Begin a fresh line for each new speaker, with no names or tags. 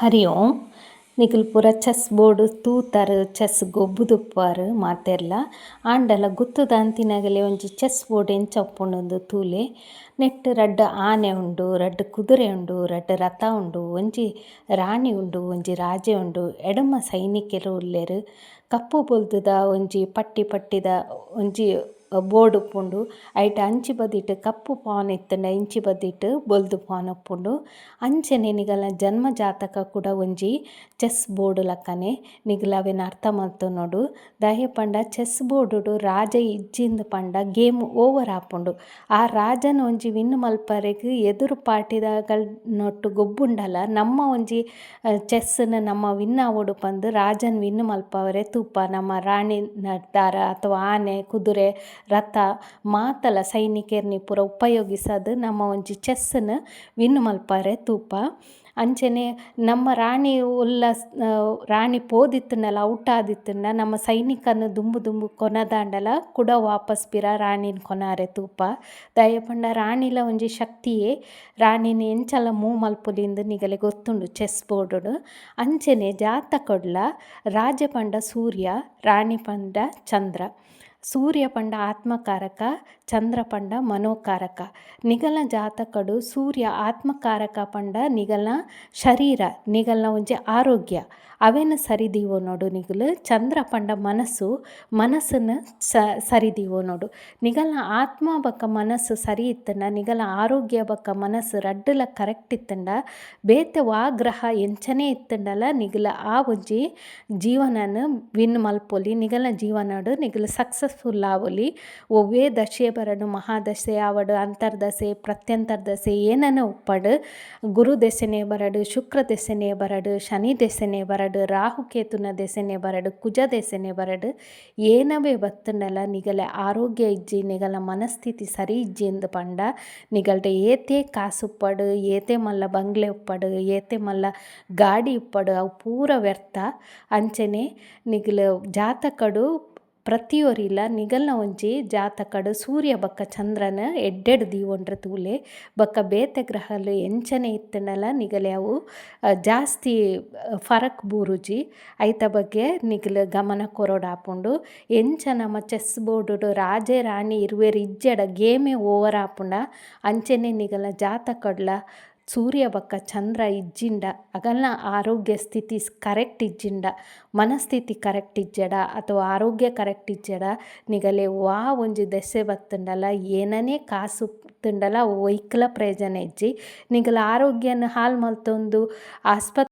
ಹರಿ ಓಂ. ನಿಕುಲು ಪೂರ chess board ತೂತಾರೆ chess ಗೊಬ್ಬುದುಪ್ಪಾರು ಮಾತೆರ್ಲ ಆಂಡಲ ಗುತ್ತುದ ಅಂತಿನಗಲೆ ಒಂಜಿ ಚೆಸ್ ಬೋರ್ಡ್ ಎಂಚ ಉಪ್ಪುಂಡು ತೂಲೆ ನೆಟ್ ರಡ್ಡ್ ಆನೆ ಉಂಡು, ರಡ್ಡ್ ಕುದುರೆ ಉಂಡು, ರಡ್ಡ್ ರಥ ಉಂಡು, ಒಂಜಿ ರಾಣಿ ಉಂಡು, ಒಂಜಿ ರಾಜೆ ಉಂಡು, ಎಡಮ ಸೈನಿಕೆರು ಉಲ್ಲೆರ್. ಕಪ್ಪು ಬೊಲ್ದುದ ಒಂಜಿ ಪಟ್ಟಿ ಪಟ್ಟಿದ ಒಂಜಿ ಬೋರ್ಡ್ ಉಪ್ಪುಂಡು. ಐಟ್ ಅಂಚಿ ಬದಿಟ್ ಕಪ್ಪು ಪಾನ್ ಇತ್ತಂಡ ಇಂಚಿ ಬದಿಟ್ ಬೊಲ್ದು ಪಾನ್ ಉಪ್ಪುಂಡು. ಅಂಚನೆ ನಿಗಲ ಜನ್ಮ ಜಾತಕ ಕೂಡ ಒಂಜಿ ಚೆಸ್ ಬೋರ್ಡ್ ಲಕ್ಕನೆ ನಿಗಲ ಅವೆನ್ ಅರ್ಥ ಮಲ್ತೊನೊಡು. ದಾಯೆ ಪಂಡ ಚೆಸ್ ಬೋರ್ಡ್ ರಾಜ ಇಜ್ಜಿಂದ್ ಪಂಡ ಗೇಮ್ ಓವರ್ ಆಪುಂಡು. ಆ ರಾಜನ ಒಂಜಿ ವಿನ್ ಮಲ್ಪರೆಗ್ ಎದುರು ಪಾರ್ಟಿದಕಲ್ನೊಟ್ಟು ಗೊಬ್ಬುಂಡಲ ನಮ್ಮ ಒಂಜಿ ಚೆಸ್ನ್ ನಮ್ಮ ವಿನ್ ಆವೊಡು ಪಂದ್ ರಾಜನ್ ವಿನ್ ಮಲ್ಪವರೆ ತೂಪ ನಮ್ಮ ರಾಣಿ ದಾರ ಅಥವಾ ಆನೆ ಕುದುರೆ ರಥ ಮಾತಲ ಸೈನಿಕರ್ನಿ ಪೂರ ಉಪಯೋಗಿಸದು ನಮ್ಮ ಒಂಜಿ ಚೆಸ್ನ್ ವಿನ್ ಮಲ್ಪರೆ ತೂಪ. ಅಂಚನೆ ನಮ್ಮ ರಾಣಿ ರಾಣಿ ಪೋದಿತ್ತುಂಡಲ ಔಟ್ ಆದಿತ್ತುಂಡ ನಮ್ಮ ಸೈನಿಕನ್ ದುಂಬು ದುಂಬು ಕೊನದಾಂಡಲ ಕುಡ ವಾಪಸ್ ಪಿರ ರಾಣಿನ್ ಕೊನಾರೆ ತೂಪ. ದಾಯೆ ಪಂಡ ರಾಣಿಲ ಒಂಜಿ ಶಕ್ತಿಯೇ ರಾಣಿನ ಎಂಚಲ ಮೂವ್ ಮಲ್ಪುಲಿಂದ್ ನಿಗಲೆ ಗೊತ್ತುಂಡು ಚೆಸ್ ಬೋರ್ಡ್. ಅಂಚನೆ ಜಾತಕಡ್ಲ ರಾಜ ಪಂಡ ಸೂರ್ಯ, ರಾಣಿ ಪಂಡ ಚಂದ್ರ. ಸೂರ್ಯ ಪಂಡ ಆತ್ಮಕಾರಕ, ಚಂದ್ರ ಪಂಡ ಮನೋಕಾರಕ. ನಿಗಲ ಜಾತಕಡು ಸೂರ್ಯ ಆತ್ಮಕಾರಕ ಪಂಡ ನಿಗಲ್ನ ಶರೀರ ನಿಗಲ್ನ ಒಂಜಿ ಆರೋಗ್ಯ ಅವೆನ್ ಸರಿದೀವೊನೊಡು ನಿಗಲು. ಚಂದ್ರ ಪಂಡ ಮನಸ್ಸು, ಮನಸ್ಸನ್ನು ಸರಿದೀವೊನೊಡು. ನಿಗಲ್ನ ಆತ್ಮ ಬಕ್ಕ ಮನಸ್ಸು ಸರಿ ಇತ್ತಂಡ ನಿಗಲ ಆರೋಗ್ಯ ಬಕ್ಕ ಮನಸ್ಸು ರಡ್ಡುಲ ಕರೆಕ್ಟ್ ಇತ್ತಂಡ ಬೇತೆ ವಾ ಗ್ರಹ ಎಂಚನೇ ಇತ್ತಂಡಲ ನಿಗಲ ಆ ಒಂಜಿ ಜೀವನನ್ ವಿನ್ ಮಲ್ಪೊಲಿ ನಿಗಲ್ನ ಜೀವನಡು ನಿಗಲು ಸಕ್ಸಸ್ಫುಲ್ ಆವೊಲಿ. ಒವ್ವೇ ದಶೆ ಬರಡು ಮಹಾದಶೆ ಆವಡು ಅಂತರ್ದಶೆ ಪ್ರತ್ಯಂತರ್ದಶೆ ಏನನ ಉಪ್ಪಡು ಗುರು ದೆಸೆನೆ ಬರಡು, ಶುಕ್ರ ದೆಸೆನೆ ಬರಡು, ಶನಿ ದೆಸೆನೆ ಬರಡು, ರಾಹುಕೇತುನ ದೆಸೆನೆ ಬರಡು, ಕುಜ ದೆಸೆನೆ ಬರಡು ಏನವೇ ಬತ್ತುಂಡಲ ನಿಗಲ ಆರೋಗ್ಯ ಇಜ್ಜಿ ನಿಗಲ ಮನಸ್ಥಿತಿ ಸರಿ ಇಜ್ಜಿ ಎಂದು ಪಂಡ ನಿಗಲ್ಡ ಏತೆ ಕಾಸು ಉಪ್ಪಡು, ಏತೆ ಮಲ್ಲ ಬಂಗ್ಲೆ ಉಪ್ಪಡು, ಏತೆ ಮಲ್ಲ ಗಾಡಿ ಉಪ್ಪಡು ಅವು ಪೂರ ವ್ಯರ್ಥ. ಅಂಚನೆ ನಿಗಲು ಜಾತಕಡು ಪ್ರತಿಯೊರಿಲ ನಿಗಲ್ನ ಒಂಜಿ ಜಾತಕಡು ಸೂರ್ಯ ಬಕ್ಕ ಚಂದ್ರನ ಎಡ್ಡೆಡು ದೀವೊಂಡ್ರೆ ತೂಲೆ ಬಕ್ಕ ಬೇತೆ ಗ್ರಹಲು ಎಂಚನೆ ಇತ್ತಂಡಲ ನಿಗಲೆ ಅವು ಜಾಸ್ತಿ ಫರಕ್ ಬೂರುಜಿ ಐತ ಬಗ್ಗೆ ನಿಗಲು ಗಮನ ಕೊರೊಡಾಪುಂಡು. ಎಂಚ ನಮ್ಮ ಚೆಸ್ ಬೋರ್ಡ್ ರಾಜೆ ರಾಣಿ ಇರುವೆರ್ ಇಜ್ಜೆಡ ಗೇಮೇ ಓವರ್ ಆಪುಂಡ. ಅಂಚನೆ ನಿಗಲ ಜಾತಕಡ್ಲ ಸೂರ್ಯ ಬಕ್ಕ ಚಂದ್ರ ಇಜ್ಜಿಂಡ ಅಗಲ್ನ ಆರೋಗ್ಯ ಸ್ಥಿತಿ ಕರೆಕ್ಟ್ ಇಜ್ಜಿಂಡ, ಮನಸ್ಥಿತಿ ಕರೆಕ್ಟ್ ಇಜ್ಜಡ ಅಥವಾ ಆರೋಗ್ಯ ಕರೆಕ್ಟ್ ಇಜ್ಜಡ ನಿಗಲೆ ವಾ ಒಂಜಿ ದೆಸೆ ಬತ್ತುಂಡಲ ಏನನೇ ಕಾಸು ತಿಂಡಲ ಒಯ್ಕಲ ಪ್ರಯೋಜನ ಇಜ್ಜಿ ನಿಗಲ ಆರೋಗ್ಯನ ಹಾಳು ಮಲ್ತೊಂದು